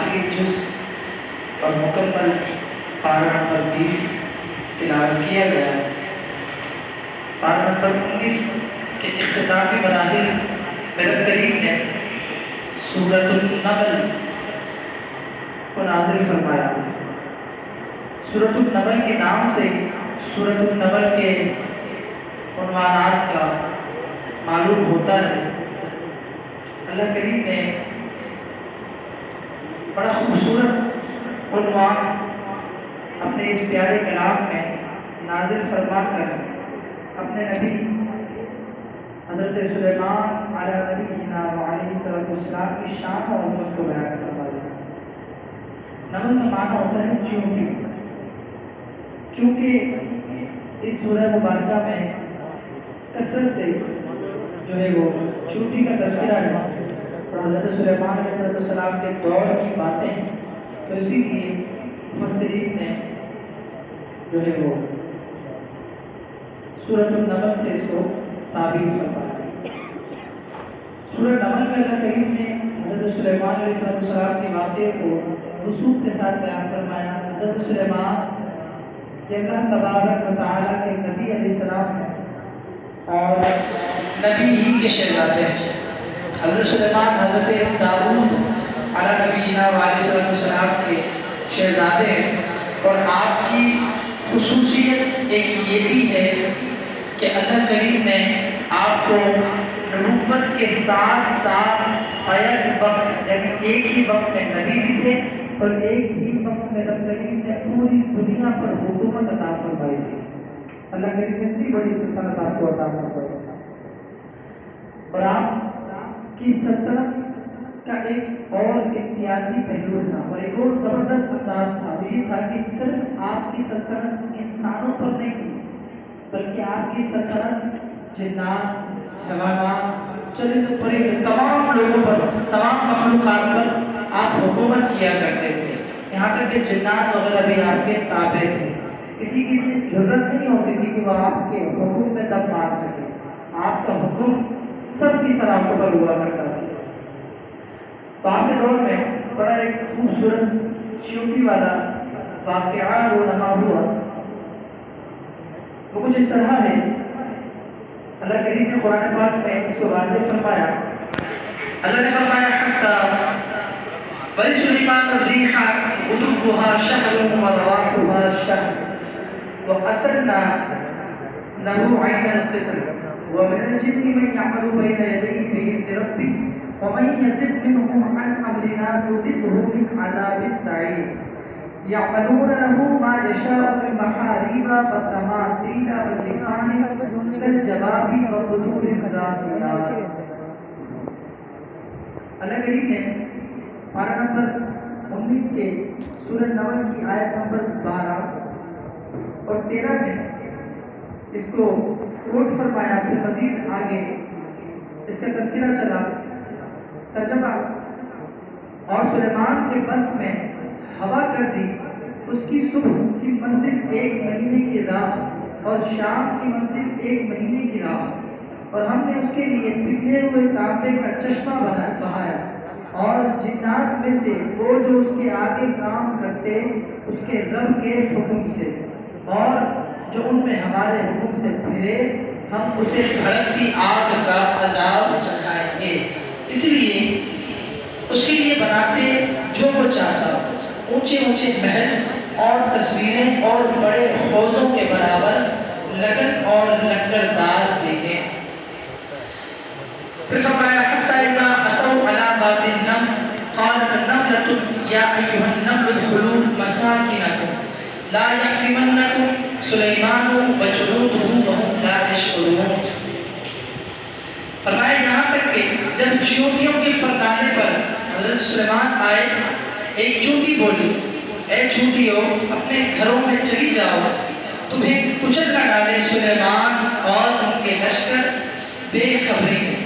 آخری جز اور مکمل پارہ نمبر 20 تلاوت کیا گیا ہے۔ پارہ نمبر 19 کے اختتامی مراحل میں رب کریم نے سورۃ النمل کو نازل فرمایا۔ سورۃ النمل کے نام سے سورۃ النمل کے عنوانات کا معلوم ہوتا ہے۔ اللہ کریم نے بڑا خوبصورت عنوان اپنے اس پیارے کلام میں نازل فرما کر اپنے نبی حضرت سلیمان علیہ نبینا وعلیہ السلام کی شان اور عظمت کو بیان فرما دیا۔ نمل کا معنی ہوتا ہے چیونٹی، کیونکہ اس سورہ مبارکہ میں کثرت سے جو ہے وہ چیونٹی کا تذکرہ ہے اور حضرت سلیمان علیہ السلام کے دور کی باتیں ہیں، تو اسی لیے مفسرین نے جو ہے وہ سورۃ النمل سے اس کو تعبیر فرمایا۔ سورہ نمل میں اللہ کریم نے حضرت سلیمان علیہ السلام کے واقعے کو رسوخ کے ساتھ بیان فرمایا۔ حضرت سلیمان یہ اللہ تبارک و تعالیٰ کے نبی علیہ السلام ہیں اور نبی ہی کے شہزادے ہیں۔ حضرت سلیمان حضرت داؤد علیہ نبینا وعلیہ السلام کے شہزادے ہیں اور آپ کی خصوصیت ایک یہ بھی ہے کہ اللہ کریم نے آپ کو نبوت کے ساتھ ساتھ ایک وقت یعنی ایک ہی وقت میں نبی بھی تھے اور ایک ہی وقت میں اللہ کریم نے پوری دنیا پر حکومت عطا فرمائی تھی۔ اللہ کریم نے اتنی بڑی سلطنت آپ کو عطا فرمائی اور آپ کی سلطنت کا ایک اور امتیازی پہلو تھا اور ایک اور زبردست انداز تھا، وہ یہ تھا کہ صرف آپ کی سلطنت انسانوں پر نہیں تھی بلکہ آپ کی سلطنت جنات، حیوانات، چرند پرند تمام لوگوں پر، تمام مخلوقات پر آپ حکومت کیا کرتے تھے، یہاں تک کہ جنات وغیرہ بھی آپ کے تابع تھے۔ کسی کی ضرورت نہیں ہوتی تھی کہ وہ آپ کے حکم میں دم مار سکے، آپ کا حکم سب کی سلاخوں پر ہوا کرتا تھا۔ تو آپ کے دور میں بڑا ایک خوبصورت چیونٹی والا واقعہ رونما ہوا، وہ کچھ اس طرح ہے۔ اللہ کریم نے قرآن پاک میں اس کو واضح فرمایا۔ اللہ نے فرمایا وَلِسُلَيْمَانَ الرِّيحَ غُدُوُّهَا شَهْرٌ وَرَوَاحُهَا شَهْرٌ وَأَسَلْنَا لَهُ عَيْنَ الْقِطْرِ وَمِنَ الْجِنِّ مَن يَعْمَلُ بَيْنَ يَدَيْهِ بِإِذْنِ رَبِّهِ وَمَن يَزِغْ مِنْهُمْ عَنْ أَمْرِنَا نُذِقْهُ مِنْ عَذَابِ السَّعِيرِ يَعْمَلُونَ لَهُ مَا يَشَاءُ مِن مَحَارِيبَ وَتَمَاثِيلَ وَجِفَانٍ كَالْجَوَابِ وَقُدُورٍ رَاسِيَاتٍ۔ اللہ کریم نے پارہ نمبر 19 کے سورہ نمل کی آیت نمبر 12 اور 13 میں اس کو کوٹ فرمایا، پھر مزید آگے اس کا تذکرہ چلا، ترجمہ اور سلیمان کے بس میں ہوا کر دی، اس کی صبح کی منزل 1 مہینے کی راہ اور شام کی منزل 1 مہینے کی راہ، اور ہم نے اس کے لیے پگھلے ہوئے تانبے کا چشمہ بہایا، اور جنات میں سے وہ جو اس کے آگے کام کرتے اس کے رب کے حکم سے، اور جو ان میں ہمارے حکم سے پھرے ہم اسے بھڑکتی آگ کا عذاب چکھائیں گے، اس لیے اس کے لیے بناتے جو وہ چاہتا، اونچے اونچے محل اور تصویریں اور بڑے حوضوں کے برابر لگن اور لنگردار دیکھیں۔ پھر فرمایا حتی اذا اتوا علی باب النمل قالت النملة یا ایھا النمل ادخلوا مساکنکم لا یحطمنکم سلیمان وجنودہ وهم لا یشعرون۔ فرمایا یہاں تک کہ جب چیونٹیوں کے پردانے پر حضرت سلیمان آئے، ایک چیونٹی بولی، اے چیونٹیوں اپنے گھروں میں چلی جاؤ، تمہیں کچل نہ ڈالے سلیمان اور ان کے لشکر بے خبری میں۔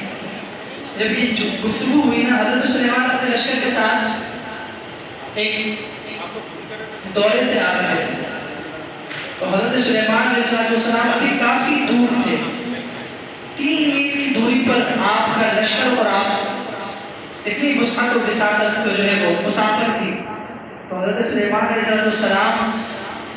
جب یہ گفتگو ہوئی نا، حضرت سلیمان اپنے لشکر کے ساتھ ایک دورے سے آ رہے تھے، تو حضرت سلیمان علیہ السلام ابھی کافی دور تھے، 3 میل کی دوری پر آپ کا لشکر اور آپ اتنی وسعت و وساطت جو ہے وہ مسافر تھی۔ تو حضرت سلیمان علیہ السلام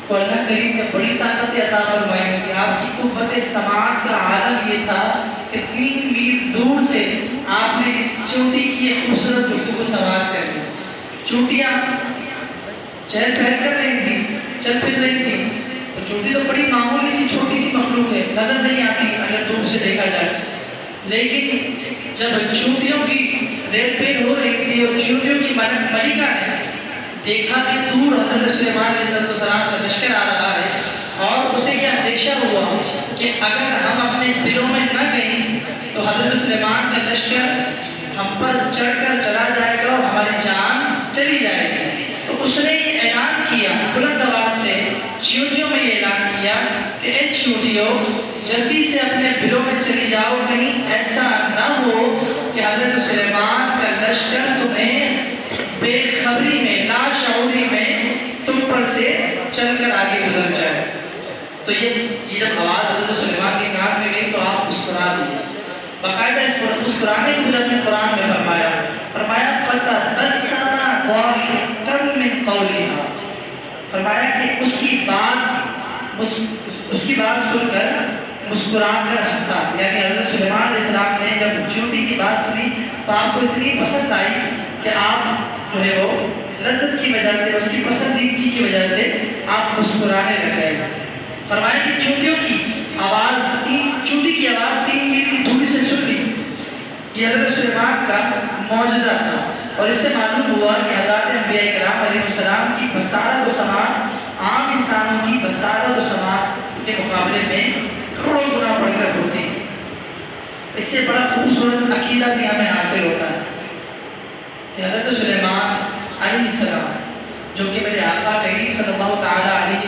کو اللہ کریم نے بڑی طاقت عطا فرمائی ہوئی تھی. آپ کی قوت سماعت کا عالم یہ تھا کہ 3 میل دور سے آپ نے اس چونٹی کی ایک خوبصورت گفتگو سماعت کر دی. چونٹیاں چہل پہل کر رہی تھی, چل پھر رہی تھی. تو چونٹی تو بڑی معمولی سی چھوٹی سی مخلوق ہے, نظر نہیں آتی اگر دور سے دیکھا جائے. لیکن جب چونٹیوں کی ریل پیل ہو رہی تھی اور چونٹیوں کی ملکہ نے دیکھا کہ دور حضرت سلیمان علیہ السلام کا لشکر آ رہا ہے, اور اسے یہ اندیشہ ہوا کہ اگر ہم اپنے دلوں میں نہ گئیں تو حضرت سلیمان کا لشکر ہم پر چڑھ کر چلا جائے گا اور ہماری جان چلی جائے گی. تو اس نے یہ اعلان کیا بلند آواز سے, چیونٹیوں میں یہ اعلان کیا کہ اے چیونٹیوں, جلدی سے اپنے دلوں میں چلی جاؤ, کہیں ایسا نہ ہو کہ حضرت سلیمان کا لشکر تمہیں بے خبری میں, لاشعوری میں تم پر سے چل کر آگے گزر جائے. تو یہ جب آواز حضرت سلیمان کے کان میں گئی تو آپ مسکرا دیے. باقاعدہ اس مسکرانے کو بھی اپنے قرآن میں فرمایا فَتَبَسَّمَ ضَاحِكًا مِّن قَوْلِهَا, فرمایا کہ اس کی بات سن کر مسکرا کر ہنسا. یعنی حضرت سلیمان علیہ السلام نے جب چونٹی کی بات سنی تو آپ کو اتنی پسند آئی کہ آپ جو ہے وہ لذت کی وجہ سے, اس کی پسندیدگی کی وجہ سے آپ مسکرانے لگ گئے. فرمایا کہ چونٹی کی آواز 3 میل کی دوری سے سن لی. یہ حضرت سلیمان کا معجزہ تھا, اور اس سے معلوم ہوا کہ حضرات انبیاء کرام علیہ السلام کی بصارت و سماعت عام انسانوں کی بصارت و سماعت کے مقابلے میں کروڑوں گنا بڑھ کر ہوتی ہے. اس سے بڑا خوبصورت عقیدہ بھی ہمیں حاصل ہوتا ہے کہ حضرت سلیمان علیہ السلام جو کہ میرے آقا کریم صلی اللہ تعالیٰ علیہ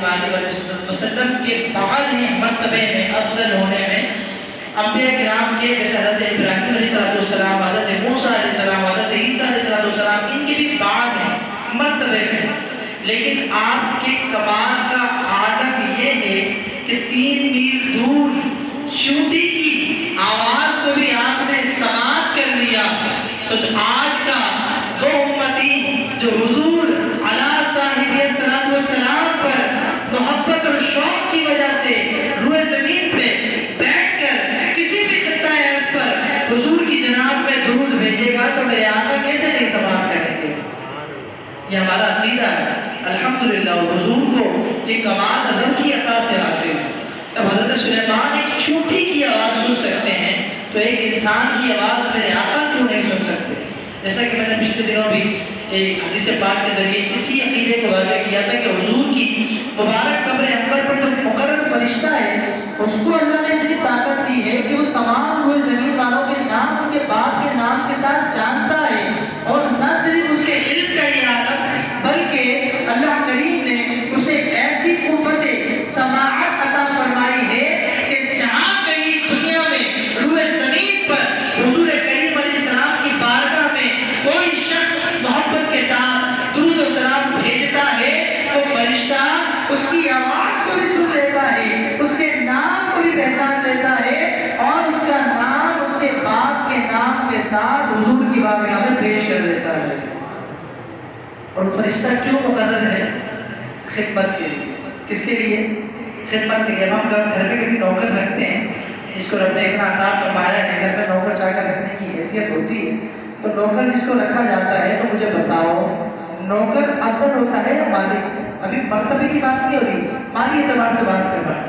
وسلم کے بعد ہیں مرتبے میں, افضل ہونے میں. انبیاء کرام کے جیسے حضرت ابراہیم علیہ السلام, حضرت موسیٰ علیہ السلام, حضرت عیسیٰ علیہ السلام, ان کے بھی بعد ہیں مرتبے میں. لیکن آپ کے کمال کا عالم یہ ہے کہ 3 میل دور چونٹی کی آواز کو بھی آپ نے سماعت کر لیا. تو آج کا وہ امتی جو حضور علی صاحب السلام پر محبت اور شوق کی وجہ سے روئے زمین پہ بیٹھ کر کسی بھی خطہ عرض پر حضور کی جناب میں درود بھیجے گا تو میرے آقا کیسے نہیں سماعت کریں گے. یہ ہمارا عقیدہ ہے الحمدللہ. اور حضور کو یہ کمال رب کی عطا سے حاصل ہے. اب حضرت سلیمان ایک چونٹی کی آواز سن سکتے ہیں تو ایک انسان کی آواز میرے آقا کیوں نہیں سن سکتے. جیسا کہ میں نے پچھلے دنوں بھی ایک حدیث پاک کے ذریعے اسی عقیدے کو واضح کیا تھا کہ حضور کی مبارک قبر انور پر جو مقرر فرشتہ ہے اس کو اللہ نے اتنی طاقت دی ہے کہ وہ تمام روئے زمین والوں کے نام, ان کے باپ کے نام کے ساتھ جانتا ہے. اور نہ صرف اس کے علم کا یہ عالم بلکہ اللہ کریم نے اسے ایسی قوت سماعت عطا فرمائی ہے کہ جہاں کہیں دنیا میں روئے زمین پر حضور کریم علیہ السلام کی بارگاہ میں کوئی شخص محبت کے ساتھ درود و سلام بھیجتا ہے تو فرشتہ اس کی آواز کو بھی سن لیتا ہے, اس کے نام کو بھی پہچان لیتا ہے, اور اس کا نام اس کے باپ کے نام کے ساتھ حضور کی بارگاہ میں پیش کر دیتا ہے. اور فرشتہ کیوں مقرر ہے؟ خدمت کے لیے. کس کے لیے؟ خدمت کے لیے. ہم گھر میں کبھی نوکر رکھتے ہیں, جس کو رب نے اتنا عطا فرمایا ہے گھر میں نوکر چاہ کر رکھنے کی حیثیت ہوتی ہے, تو نوکر جس کو رکھا جاتا ہے تو مجھے بتاؤ نوکر افضل ہوتا ہے یا مالک؟ ابھی مرتبے کی بات نہیں ہو رہی, مالی اعتبار سے بات کر رہا ہے.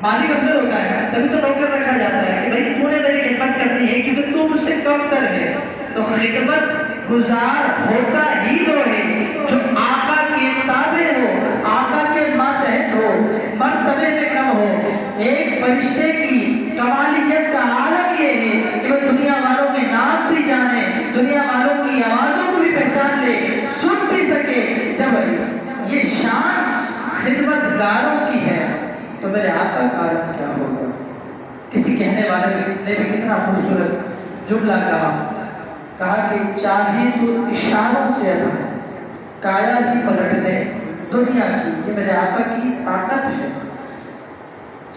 مالک افضل ہوتا ہے تبھی تو نوکر رکھا جاتا ہے کہ بھائی تو نے میری خدمت کرنی ہے کیونکہ تو مجھ سے کم تر ہے. تو خدمت گزار ہوتا ہی وہ ہے جو آقا کے تابع ہو, آقا کے ماتحت ہو, مرتبے میں کم ہو. ایک فرشتے کی کمالیت کا عالم یہ ہے کہ وہ دنیا والوں کے نام بھی جانے, دنیا والوں کی آوازوں کو بھی پہچان لے, سن بھی سکے. جب یہ شان خدمت گاروں کی ہے تو میرے آقا کا عالم کیا ہوگا. کسی کہنے والے نے بھی کتنا خوبصورت جملہ کہا کہ چاہے تو اشاروں سے کایا ہی پلٹ دے دنیا کی. یہ میرے آقا کی طاقت ہے.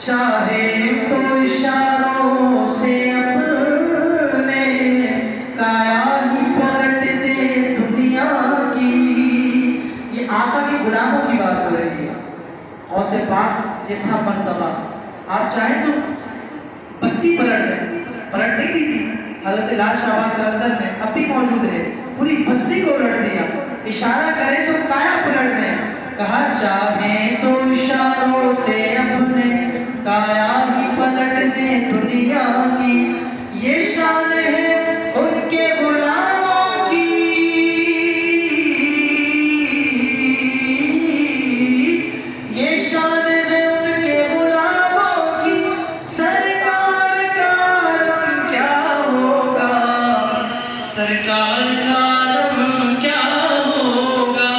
چاہے تو اشاروں سے اپنے کایا ہی پلٹ دے دنیا کی. یہ پاک جیسا مرتبہ. آپ چاہیں تو بستی پلٹ دیں، پلٹ نہیں دی تھی حضرت لال شہباز قلندر نے، اب بھی موجود ہے، پوری بستی کو الٹ دیا. اشارہ کرے تو کایا پلٹ دیں. کہا چاہیں تو اشاروں سے اپنے کایا ہی پلٹ دیں دنیا کی. یہ شان ہے ان کے غلاموں کی، یہ شان ہے ان کے غلاموں کی. سرکار کا عالم کیا ہوگا، سرکار کا عالم کیا ہوگا.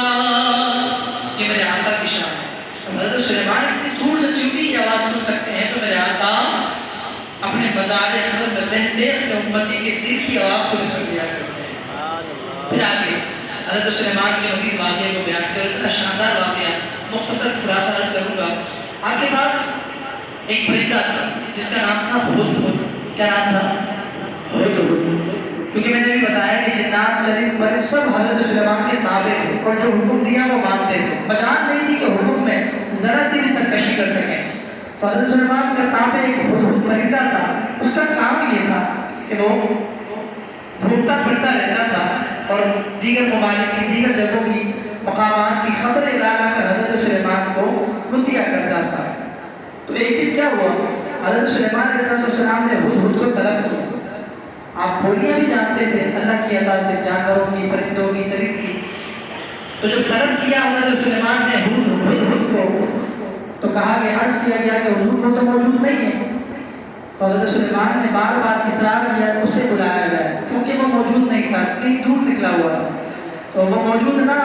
یہ میرے آقا کی شان ہے. حضرت سلیمان اتنی دور سے چونٹی کی آواز سن سکتے ہیں، تو میرے آقا اپنے مزار اندر میں رہتے اپنے امتی کے دل کی آواز کو سن لیا کرتے ہیں. پھر آگے حضرت سلیمان کے مزید واقعے کو بیان کرتے ہیں. اتنا شاندار واقعہ، مختصر خلاصہ عرض کروں گا. آپ کے پاس ایک پرندہ تھا جس کا نام تھا ہدہد. کیا نام تھا؟ ہدہد. کیونکہ میں نے بھی بتایا کہ جنات چرند پرند سب حضرت سلیمان کے تابع تھے اور جو حکم دیا وہ مانتے تھے. مجال نہیں تھی کہ حکم میں ذرا سی بھی سرکشی کر سکیں. تو حضرت سلیمان کا تابع ایک ہدہد پرندہ تھا. اس کا کام یہ تھا کہ وہ گھومتا پھرتا رہتا تھا اور دیگر ممالک کی، دیگر جگہوں کی، مقامات کی خبریں لا لا کر حضرت سلیمان کو مطلع کرتا تھا. تو ایک دن کیا ہوا، حضرت سلیمان علیہ السلام نے ہدہد کو طلب کیا. آپ بولیاں بھی جانتے تھے اللہ کی عطا سے، جانوروں کی، پرندوں کی، چرند کی. تو جب طلب کیا حضرت سلیمان نے ہدہد کو، تو کہا کہ عرض کیا گیا کہ حضور وہ تو موجود نہیں ہے. تو حضرت سلیمان نے بار بار اصرار کیا اسے بلایا جائے، کیونکہ وہ موجود نہیں تھا، کہیں دور نکلا ہوا تھا. تو وہ موجود نہ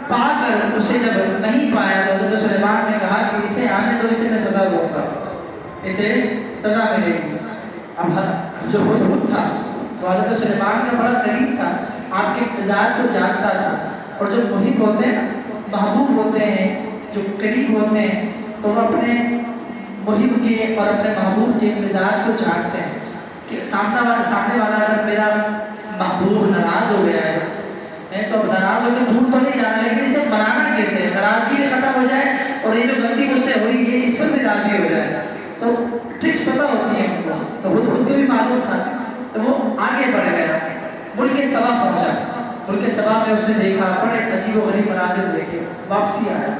پا کر اسے جب نہیں پایا تو حضرت سلیمان نے کہا کہ اسے آنے دو، اسے میں سزا دوں گا، اسے سزا ملے گی. اب جو ہدہد تھا وہ حضرت سلیمان کا بڑا قریب تھا، آپ کے مزاج کو جانتا تھا. اور جو محب ہوتے ہیں، محبوب ہوتے ہیں، جو قریب ہوتے ہیں، تو وہ اپنے محب کے اور اپنے محبوب کے مزاج کو جانتے ہیں کہ سامنے والا اگر میرا محبوب ناراض ہو گیا ہے تو ناراض ہو کے دور تو نہیں جانا، لیکن اسے منانا کیسے ہے، ناراضگی بھی ختم ہو جائے اور یہ جو غلطی مجھ سے ہوئی ہے اس پر بھی راضی ہو جائے. تو ٹرکس پتہ ہوتی ہیں ان کو. تو خود کو بھی معلوم تھا. تو وہ آگے بڑھ گیا، ملک سبا پہنچا. ملک سبا میں اس نے دیکھا بڑے عجیب و غریب مناظر دیکھے. واپسی آیا،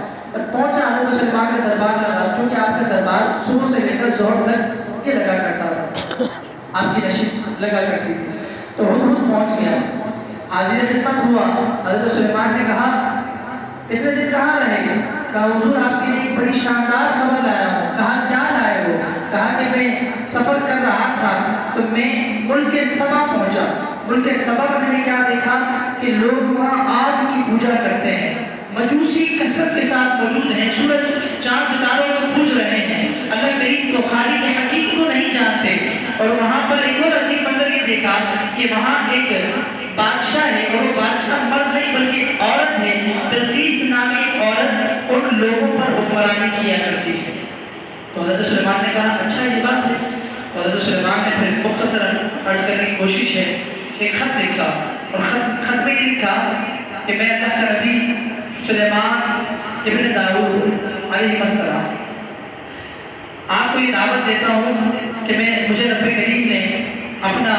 پہنچا حضرت سلیمان کا دربار لگا، چونکہ آپ کا دربار صبح سے لے کر ظہر تک یہ لگا کرتا تھا، آپ کی نشست لگا کرتی تھی. تو ہدہد پہنچ گیا، حاضر خدمت ہوا. حضرت سلیمان نے کہا اتنے دن کہاں رہے گا؟ کہا حضور آپ کے لیے ایک بڑی شاندار خبر لایا ہوں. کہا کیا لائے ہو؟ کہا کہ میں سفر کر رہا تھا تو میں ملک سبا پہنچا. ملک سبا میں میں نے کیا دیکھا کہ لوگ وہاں آگ کی پوجا کرتے ہیں، مجوسی کثرت کے ساتھ موجود ہیں، سورج چاند ستاروں کو پوج رہے ہیں، اللہ کریم کو، خالق حکیم کو نہیں جانتے. اور وہاں پر ایک اور عجیب منظر یہ دیکھا کہ وہاں ایک بادشاہ ہے اور وہ بادشاہ مرد نہیں بلکہ عورت ہے. بلقیس نامی ایک عورت ان لوگوں پر حکمرانی کیا کرتی ہے. تو حضرت سلیمان نے کہا اچھا یہ بات ہے. تو حضرت سلیمان نے پھر مختصر عرض کرنے کی کوشش ہے، ایک خط لکھا اور خط میں یہ لکھا کہ میں اللہ کا نبی سلیمان ابن داؤد علیہ السلام آپ کو یہ دعوت دیتا ہوں کہ مجھے رب کریم نے اپنا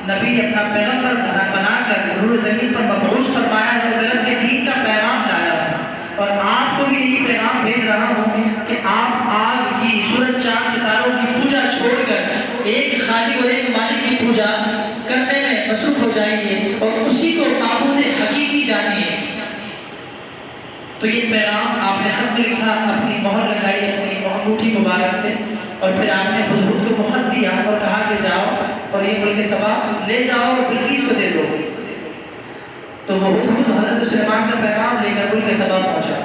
نبی، اپنا پیغمبر بنا کر روح زمین پر مبعوث فرمایا ہے اور رب کے دین کا پیغام لایا ہے. اور آپ کو بھی یہی پیغام بھیج رہا ہوں کہ آپ آگ کی، سورج چاند ستاروں کی پوجا چھوڑ کر ایک خالق اور ایک مالک کی پوجا کرنے میں مصروف ہو جائیے اور اسی کو معبود حقیقی جانیے. تو یہ پیغام آپ نے خط لکھا، اپنی مہر لگائی اپنی انگوٹھی مبارک سے، اور پھر آپ نے ہدہد کو خط دیا اور کہا کہ جاؤ اور یہ ملک سبا لے جاؤ اور بلقیس کو دے دو. تو وہ ہدہد حضرت سلیمان کا پیغام لے کر ملک سبا پہنچا.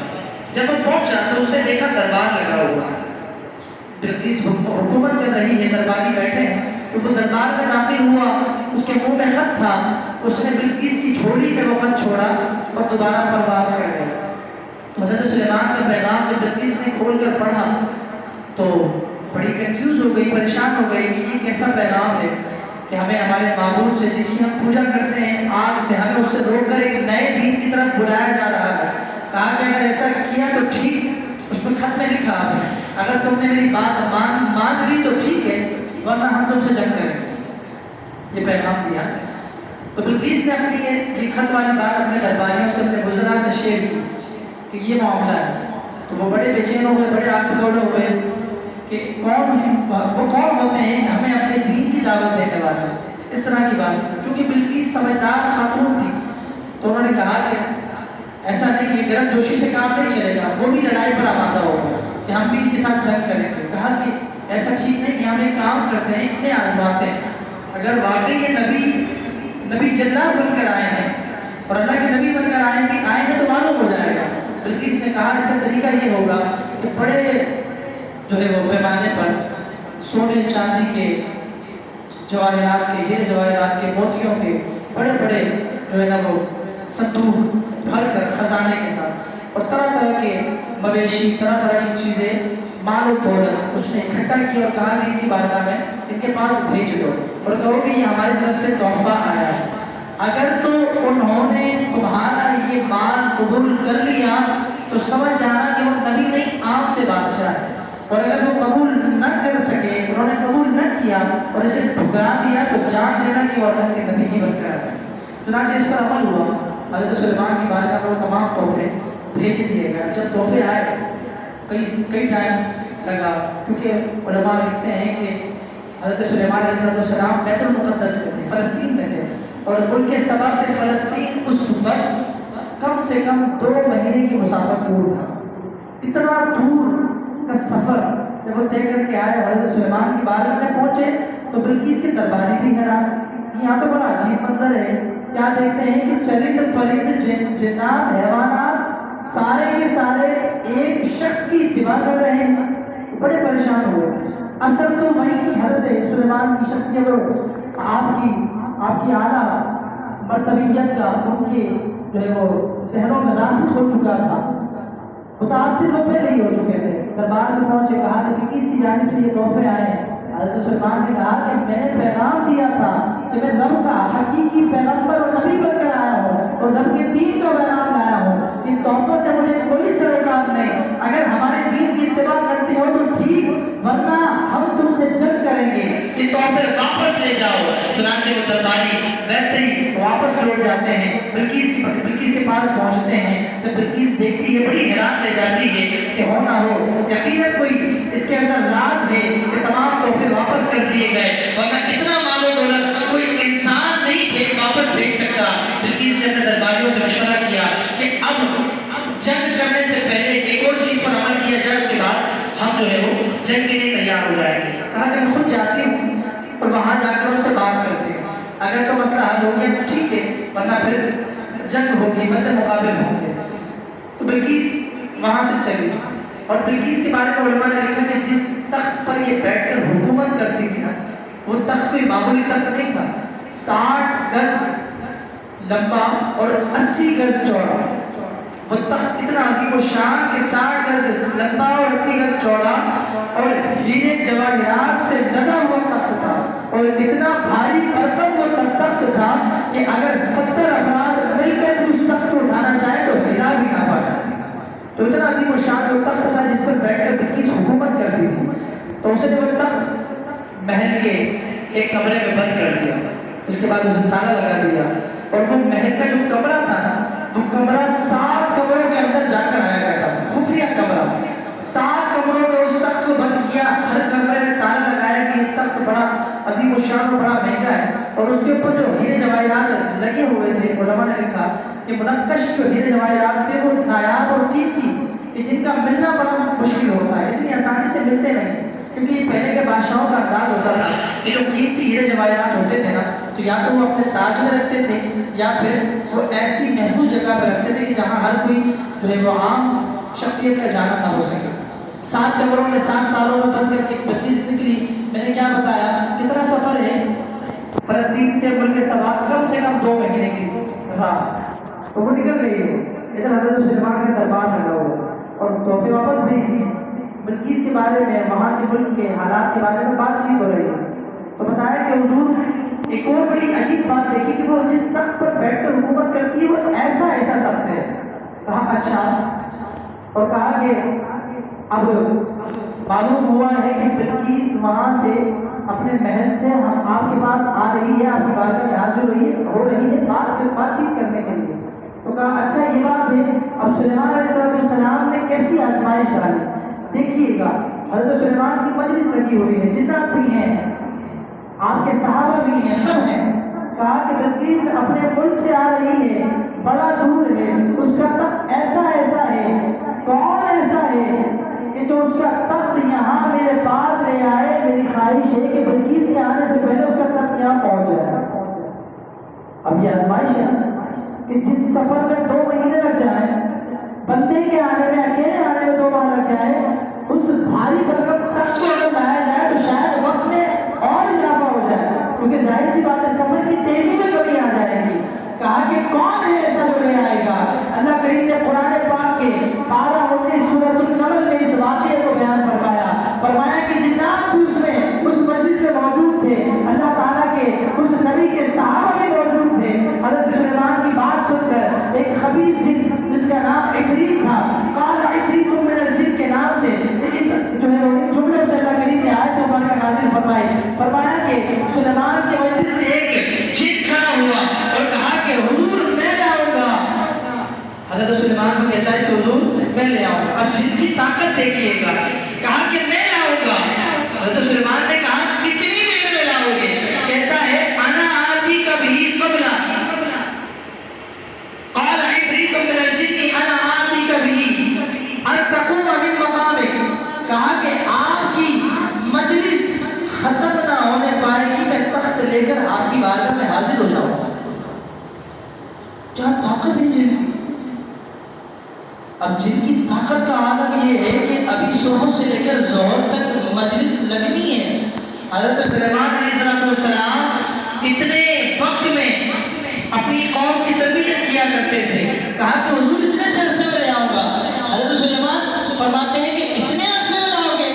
جب وہ پہنچا تو اس نے دیکھا دربار لگا ہوا ہے، بلقیس حکومت کر رہی ہے، درباری بیٹھے ہیں. تو وہ دربار میں داخل ہوا، اس کے منہ میں خط تھا، اس نے بلقیس کی جھولی میں وہ خط چھوڑا اور دوبارہ پرواز کر گیا. تو حضرت سلیمان کا پیغام جب بلقیس نے کھول کر پڑھا تو بڑی کنفیوز ہو گئی، پریشان ہو گئی کہ یہ کیسا پیغام ہے کہ ہمیں ہمارے معبود سے جس کی ہم پوجا کرتے ہیں آگ سے، ہمیں اس سے روک کر ایک نئے دین کی طرف بلایا جا رہا ہے. کہا کہ اگر ایسا کیا تو ٹھیک، اس میں خط میں لکھا اگر تم نے میری بات مان لی تو ٹھیک ہے ورنہ ہم تم سے جنگ کریں گے۔ یہ پیغام دیا۔ تو بلقیس نے اپنی یہ خط والی بات اپنے درباریوں سے اپنے وزراء سے شیئر کی کہ یہ معاملہ ہے۔ تو وہ بڑے بے چین ہوئے، بڑے آگ بگوڑے ہوئے کہ وہ کون ہوتے ہیں ہمیں اپنے دین کی دعوت دینے والے، اس طرح کی بات۔ چونکہ بلقیس سمجھدار خاتون تھی تو انہوں نے کہا کہ ایسا نہیں کہ گرم جوشی سے کام نہیں چلے گا، وہ بھی لڑائی پر آمادہ ہوگا کہ ہم بھی ان کے ساتھ جنگ کریں گے۔ کہا کہ ایسا ٹھیک نہیں کہ ہم ایک کام کرتے ہیں، اتنے آزماتے ہیں، اگر واقعی یہ نبی جلال بن کر آئے ہیں اور اللہ کے نبی بن کر آئیں گے تو معلوم ہو جائے گا۔ بلقیس نے کہا اس کا طریقہ یہ ہوگا کہ بڑے جو ہے وہ پیمانے پر سونے چاندی کے جواہرات کے، ہیرے جواہرات کے، موتیوں کے بڑے بڑے جو ہے نا وہ صندوق بھر کر خزانے کے ساتھ اور طرح طرح کے مویشی، طرح طرح کی چیزیں، مال و دولت اس نے اکٹھا کی اور کہا کہ ان کی بارگاہ میں ان کے پاس بھیج دو اور کہو کہ یہ ہماری طرف سے تحفہ آیا ہے۔ اگر تو انہوں نے تمہارا یہ مال قبول کر لیا تو سمجھ جانا کہ وہ نبی نہیں، عام سے بادشاہ ہے، اور اگر وہ قبول نہ کر سکے، انہوں نے قبول نہ کیا اور اسے ٹھکرا دیا تو جان لینا کہ وہ اللہ کے نبی ہی بن کر آیا۔ چنانچہ اس پر عمل ہوا، حضرت سلیمان کی بارگاہ میں وہ تمام تحفے بھیج دیے گئے۔ جب تحفے آئے کئی ٹائم لگا، کیونکہ علماء لکھتے ہیں کہ حضرت سلیمان علیہ السلام بیت المقدس میں تھے، فلسطین میں تھے، اور ملک سبا سے فلسطین اس وقت کم سے کم 2 مہینے کی مسافت دور تھا۔ اتنا دور کا سفر جب وہ طے کر کے آئے، حضرت سلیمان کی بارگاہ میں پہنچے تو بلقیس کے درباری بھی حیران۔ یہاں تو بڑا عجیب منظر ہے، کیا دیکھتے ہیں کہ چرند پرند جنات حیوانات سارے کے سارے ایک شخص کی اتباع کر رہے ہیں۔ بڑے پریشان ہوئے۔ اصل تو وہی حضرت سلیمان کی شخصیت اور آپ کی اعلیٰ مرتبیت کا ان کے جو ہے وہ ذہنوں میں راسخ ہو چکا تھا، متاثر وہ پہلے ہی ہو چکے تھے۔ دربار میں پہنچے، کہا کہ بلقیس کی جانب سے یہ تحفے آئے ہیں۔ حضرت سلیمان نے کہا کہ میں نے پیغام دیا تھا کہ میں رب کا حقیقی پیغمبر اور نبی بن کر آیا ہوں اور رب کے دین کا پیغام لایا ہوں، ان تحفوں سے مجھے کوئی سروکار نہیں، اگر ہمارے دین کی اتباع کرتے ہو تو ٹھیک، ورنہ ہم تم سے جنگ کریں گے، یہ تحفے واپس لے جاؤ۔ چنانچہ وہ درباری ویسے ہی واپس لوٹ جاتے ہیں، بلقیس کے پاس پہنچتے ہیں۔ جب بلقیس دیکھتی ہے بڑی حیران رہ جاتی ہے کہ ہو نہ ہو یقیناً کوئی اس کے اندر راز ہے کہ تمام تحفے واپس کر دیے گئے، ورنہ اتنا مال و دولت کوئی انسان نہیں واپس بھیج سکتا۔ بلقیس نے اپنے درباریوں سے مشورہ کیا کہ اب جنگ کرنے سے پہلے ایک اور چیز پر عمل کیا جائے، اس کے بعد ہم جو ہے وہ جنگ کے لیے تیار ہو جائیں گے۔ کہا کہ میں خود جاتی ہوں اور وہاں جا کر ان سے بات کرتی ہوں، اگر تو مسئلہ حل ہو گیا تو ٹھیک ہے، ورنہ پھر جنگ ہوگی، مد مقابل ہوں گے۔ تو بلقیس وہاں سے چلی، اور بلقیس کے بارے میں علماء نے لکھا کہ جس تخت پر یہ بیٹھ کر حکومت کرتی تھی نا، وہ تخت کوئی معمولی تخت نہیں تھا، 60 گز لمبا اور 80 گز چوڑا۔ وہ تخت اتنا عظیم و شان کہ 60 گز لمبا اور 80 گز چوڑا، اور ہیرے جواہرات سے لدا ہوا تخت تھا، اور اتنا بھاری بھرکم وہ تخت تھا کہ اگر 70 افراد مل کر بھی اس تخت کو اٹھانا چاہے تو ہلا بھی نہ پاتا۔ تو اتنا عظیم و شان وہ تخت تھا جس پر بیٹھ کر بلقیس حکومت کرتی تھی۔ تو اسے نے وہ تخت محل کے ایک کمرے میں بند کر دیا، اس کے بعد اسے تالا لگا دیا، اور وہ محل کا جو کمرہ تھا نا، وہ کمرہ 7 کمروں کے اندر جا کر آیا کرتا تھا، خفیہ کمرہ۔ 7 کمروں میں اس تخت کو بند کیا، ہر کمرے میں تالا لگایا کہ یہ تخت بڑا عظیم و شان اور بڑا مہنگا ہے، اور اس کے اوپر جو ہیرے جواہرات لگے ہوئے تھے، علماء نے لکھا کہ منقش جو ہیرے جواہرات تھے وہ نایاب اور قیمتی کہ جن کا ملنا بڑا مشکل ہوتا ہے، اتنی آسانی سے ملتے نہیں، کیونکہ یہ پہلے کے بادشاہوں کا انداز ہوتا تھا کہ جو قیمتی ہیرے جواہرات ہوتے تھے نا، تو یا تو وہ اپنے تاج میں رکھتے تھے یا پھر وہ ایسی محفوظ جگہ پہ رکھتے تھے کہ جہاں ہر کوئی جو ہے وہ عام شخصیت کا جانا نہ ہو سکے۔ 7 کمروں میں 7 تالوں میں بند کر کے بلقیس نکلی۔ میں نے کیا بتایا کتنا سفر ہے، فلسطین سے ملک سبا کم سے کم 2 مہینے کی راہ، تو وہ نکل گئی ہے۔ ادھر حضرت سلیمان کا دربار لگا ہوا اور تحفے واپس بھیج دیے۔ بلقیس کے بارے میں، وہاں کے ملک کے حالات کے بارے میں بات چیت ہو رہی ہے، تو بتایا کہ حضور ایک اور بڑی عجیب بات دیکھی کہ وہ جس تخت پر بیٹھ کر حکومت کرتی ہے وہ ایسا تخت ہے۔ کہا اچھا، اور کہا کہ اب معلوم ہوا ہے کہ بلقیس وہاں سے اپنے محل سے ہم آپ کے پاس آ رہی ہے، آپ کی بارگاہ میں حاضر ہو رہی ہے بات چیت کرنے کے لیے. تو کہا اچھا یہ بات ہے. اب سلیمان علیہ السلام نے کیسی آزمائش ڈالی دیکھیے گا. حضرت سلیمان کی مجلس لگی ہوئی ہے، جتنا بھی ہیں آپ کے صحابہ بھی ہیں، سب ہیں. کہا کہ بلقیس اپنے ملک سے آ رہی ہے، بڑا دور ہے، اس کا تخت ایسا ہے. کون ایسا ہے کہ جو اس کا تخت یہاں میرے پاس لے آئے؟ میری خواہش ہے کہ بلقیس کے آنے سے پہلے اس کا تخت یہاں پہنچ جائے. اب یہ آزمائش ہے کہ جس سفر میں 2 مہینے لگ جائیں، بندے کے آنے میں، اکیلے آنے میں 2 ماہ لگ جائے، اس بھاری بھرکم تخت کو اگر لایا جائے تو شاید وقت میں اور اضافہ ہو جائے، کیونکہ ظاہر سی بات ہے سفر کی تیزی میں کمی آ جائے گی. کہا کہ کون ہے ایسا جو لے آئے گا؟ اللہ کریم نے قرآن پاک کے 12 سورۃ النمل میں اس واقعے کو بیان فرمایا کہ جتنا بھی اس مجلس میں موجود تھے، اللہ تعالیٰ کے اس نبی کے صحابہ بھی موجود تھے. حضرت سلیمان کی بات سن کر ایک خبیث جن جس کا نام عفریت تھا، قال عفریت من الجن کے نام سے، اس جو ہے ان جملوں سے اللہ کریم نے آیت مبارکہ نازل فرمایا کہ سلیمان کے مجلس سے ایک جن کھڑا ہوا اور کہا کہ حضور میں لاؤں گا. حضرت سلیمان کو کہتا ہے کہ حضور میں لے آؤں گا. اب جن کی طاقت دیکھیے گا. کہا کہ میں لاؤں گا. حضرت سلیمان نے کہا کتنی دیر میں لاؤ گے؟ کہتا ہے انا آتی کبھی قبلا. قال عفریت من الجن انا آتی کبھی ان تقوم من مقامک. کہا کہ آپ کی مجلس ختم نہ ہونے پائے گی، میں تخت لے کر آپ کی بارگاہ میں حاضر ہو جاؤں. کیا طاقت ہے جن کی! اب جن کی طاقت کا عالم یہ ہے کہ ابھی صبح سے لے کر ظہر تک مجلس لگنی ہے. حضرت سلیمان علیہ السلام اتنے وقت میں اپنی قوم کی تربیت کیا کرتے تھے. کہا کہ حضور اتنے سے عرصے میں لے آؤں گا. حضرت سلیمان فرماتے ہیں کہ اتنے عرصے میں لاؤ گے؟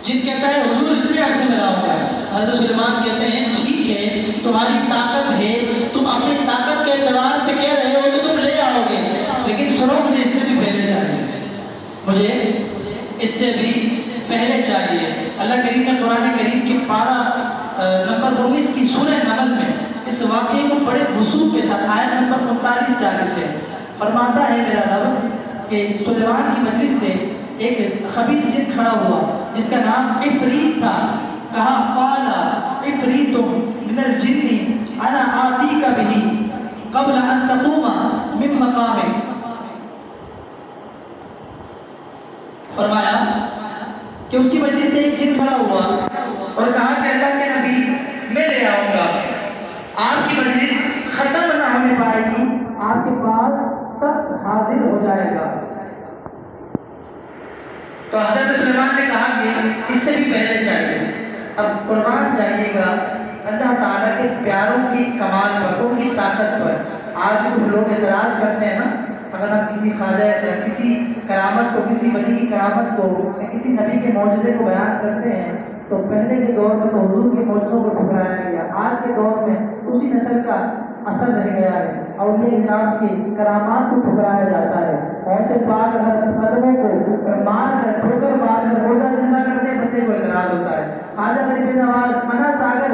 جن کہتا ہے حضور اتنے عرصے میں لاؤں گا. حضرت سلیمان کہتے ہیں ٹھیک ہے، تمہاری طاقت ہے، تم اپنی طاقت کے اعتبار سے کہہ رہے ہو کہ تم لے آؤ گے، لیکن سنو مجھے اس سے بھی پہلے چاہیے، مجھے اس سے بھی پہلے چاہیے. اللہ کریم نے قرآن کریم کی پارہ نمبر 19 کی سورہ نمل میں اس واقعے کو بڑے وضوح کے ساتھ آیت نمبر 39 سے آگے سے فرماتا ہے میرا رب کہ سلیمان کی مجلس سے ایک خبیث جن کھڑا ہوا جس کا نام عفریت تھا. کہا قال عفریت من الجن انا آتیک بہ قبل ان تقوم من مقامک. فرمایا کہ اس کی مجلس سے ایک جن کھڑا ہوا اور کہا کہ اللہ کے نبی میں لے آؤں گا، آپ کی مجلس ختم نہ ہونے پائے گی، آپ کے پاس تخت حاضر ہو جائے گا. تو حضرت سلیمان نے کہا کہ اس سے بھی پہلے چاہیے. اب قربان جائیے گا اللہ تعالیٰ کے پیاروں کی کمال پر، ان کی طاقت پر. آج کچھ لوگ اعتراض کرتے ہیں نا، اگر ہم کسی خواجہ یا کسی کرامت کو، کسی ولی کی کرامت کو یا کسی نبی کے معجزے کو بیان کرتے ہیں تو پہلے کے دور میں تو حضور کے معجزوں کو ٹھکرایا گیا، آج کے دور میں اسی نسل کا اثر رہ گیا ہے. اولیاء کرام کی کرامات کو ٹھکرایا جاتا ہے. ایسے پاک قدموں کو مار کر، ٹھوکر مار کر مردہ زندہ کرتے بندے کو اعتراض ہوتا ہے. خواجہ غریب نواز منا ساگر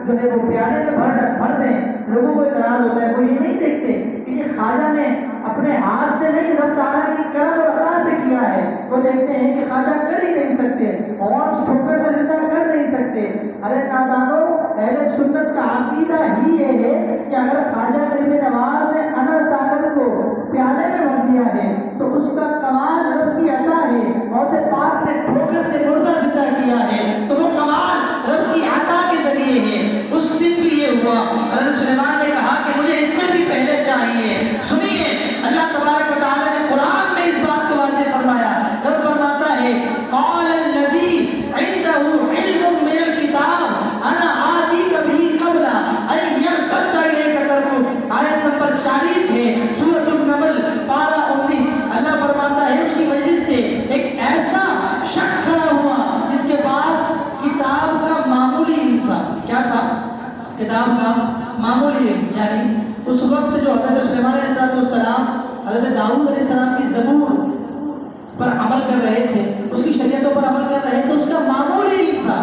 جو ہے وہ پیالے میں بھر دیں، لوگوں کو اعتراض ہوتا ہے. وہ یہ نہیں دیکھتے کہ یہ خواجہ نے اپنے ہاتھ سے نہیں، رب تعالیٰ کی کرم اور عطا سے کیا ہے. وہ دیکھتے ہیں کہ خواجہ کر ہی نہیں سکتے اور ٹھوکر سے زندہ کر نہیں سکتے. ارے نادانو، اہل سنت کا عقیدہ ہی یہ ہے کہ اگر خواجہ غریب نواز نے انا ساگر کو پیالے میں بھر دیا ہے تو اس کا کمال رب کی عطا ہے. غوث پاک نے ٹھوکر سے مردہ زندہ کیا ہے تو وہ کمال رب کی عطا کے ذریعے ہے. اس دن بھی یہ ہوا. حضرت سلیمان نے کہا کہ مجھے اس سے بھی پہلے چاہیے. سنیے اللہ تبارک و تعالیٰ نے قرآن میں اس بات کو واضح فرمایا. رب فرماتا ہے قال الذی عنده علم من الکتاب انا آتیک بہ قبل ان یرتد الیک طرفک. آیت نمبر 40 ہے سورۃ النمل پارہ 19. اللہ فرماتا ہے اس کی مجلس سے ایک ایسا شخص کھڑا ہوا جس کے پاس کتاب کا معمولی علم تھا. کیا تھا؟ کتاب کا معمولی علم. یعنی اس وقت جو حضرت سلیمان علیہ السلام، حضرت داؤد علیہ السلام کی زبور پر عمل کر رہے تھے، اس کی شریعتوں پر عمل کر رہے تھے، اس کا معمول علم تھا،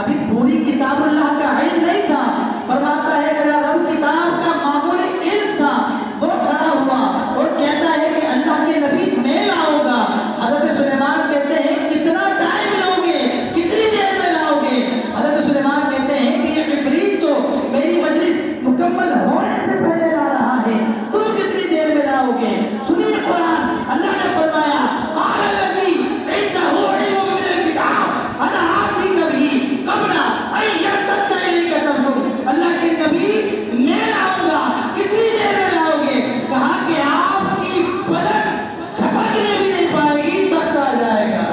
ابھی پوری کتاب اللہ کا علم نہیں تھا. فرماتا ہے میرا رب کتاب کا معمول علم تھا. وہ کھڑا ہوا اور کہتا ہے کہ اللہ کے نبی میں لاؤں گا. حضرت سلیمان کہتے ہیں کتنا ٹائم لاؤ گے، کتنی دیر میں لاؤ گے؟ حضرت سلیمان کہتے ہیں کہ یہ عفریت تو میری مجلس مکمل ہونے سے پہلے لا رہا ہے، تم کتنی دیر میں لاؤ گے؟ سنیے قرآن، اللہ نے فرمایا قال الذی عنده علم من الکتاب انا آتیک بہ قبل ان یرتد الیک طرفک. اللہ کے نبی میں لاؤں گا، کتنی دیر میں لاؤ گے؟ کہا کہ آپ کی بدن چھپکنے بھی نہیں پائے گی، تخت آ جائے گا.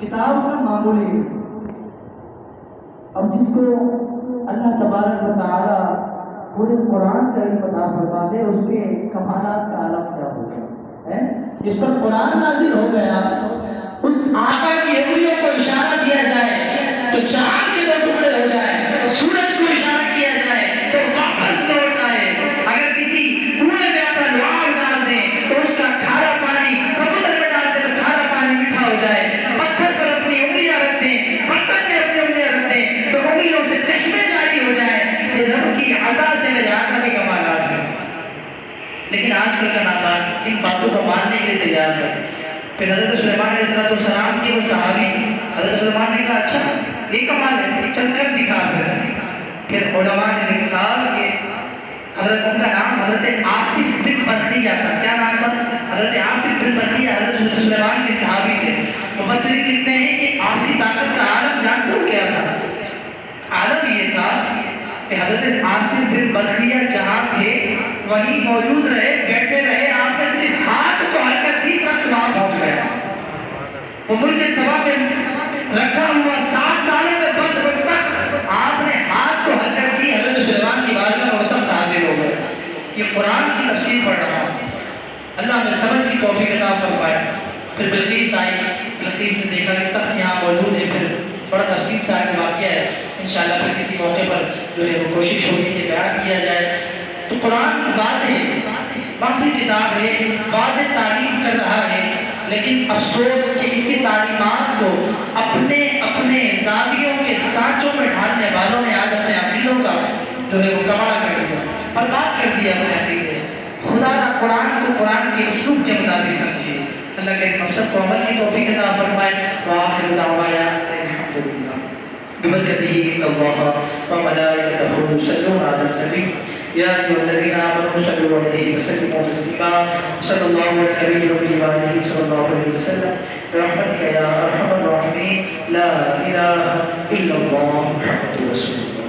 کتاب کا معمول علم. اب جس کو اللہ تبارک و تعالی پورے قرآن کا علم عطا فرما دے، اس کے کمالات کا عالم کیا ہوگا. جس پر قرآن نازل ہو گیا، اس آقا کی انگلیوں کو اشارہ دیا جائے تو چاند کے دو ٹکڑے ہو جائے، سورج کو اشارہ کیا جائے تو واپس لوٹ آئے. اگر کسی کنویں میں اپنا لعاب ڈال دیں تو اس کا کھارا پانی سمندر میں ڈال دیں تو کھارا پانی میٹھا ہو جائے. پتھر پر اپنی انگلیاں رکھ دیں، برتن میں اپنی انگلیاں رکھ دیں تو انگلیوں سے چشمے جاری ہو جائے. یہ رب کی عطا سے میرے آقا کے کمالات ہیں. لیکن آج کل کا نادان ان باتوں کو ماننے کے لیے تیار ہے. پھر حضرت سلیمان علیہ السلام کے وہ صحابی حضرت سلیمان نے کہا اچھا یہ کمال ہے، چل کر دکھا. پھر علماء نے لکھا کہ حضرت ان کا نام حضرت آصف بن برقیہ تھا. کیا نام تھا؟ حضرت آصف بن برقیہ حضرت سلیمان کے صحابی تھے. مفسرین لکھتے ہیں کہ آپ کی طاقت کا عالم جانتے ہو کیا تھا؟ عالم یہ تھا کہ حضرت آصف بن برقیہ جہاں تھے وہیں موجود رہے، بیٹھے رہے، آپ نے صرف ہاتھ کو حرکت دی تک وہاں پہنچ گیا. وہ ملک سبا میں رکھا ہوا 7 تالے میں بند وہ تخت، آپ نے ہاتھ کو حرکت کی، حضرت سلیمان کی بارگاہ میں وہ تخت حاضر ہو گئے. یہ قرآن کی تفسیر پڑھ رہا ہوں، اللہ ہمیں سمجھ کی توفیق عطا فرمائے. پھر بلقیس آئی، بلقیس نے دیکھا کہ تخت یہاں موجود ہے. پھر بڑا تفصیل سے آگے واقعہ ہے، انشاءاللہ پھر کسی موقع پر جو ہے وہ کوشش ہوگی کہ بیان کیا جائے. تو قرآن واضح کتاب ہے، واضح تعلیم کر رہا ہے، لیکن افسوس کہ اس کی تعلیمات کو اپنے اپنے زاویوں کے سانچوں میں ڈھالنے والوں نے آج اپنے عقیدوں کا جو ہے وہ کمال کر دیا، برباد کر دیا اپنے عقیدے. خدا نہ قرآن کو قرآن کے اسلوب کے مطابق سمجھے. اللہ کے مقصد کو عمل کی توفیق عطا فرمائے. وآخر دعوانا الحمدللہ ببرکتہ اللہ وملائکتہ یصلون علی النبی یا ایھا الذین آمنوا صلوا علیہ وسلموا تسلیما. صلی اللہ علیہ وآلہ صلی اللہ علیہ وسلم برحمتک یا ارحم الراحمین. لا الہ الا اللہ محمد رسول اللہ.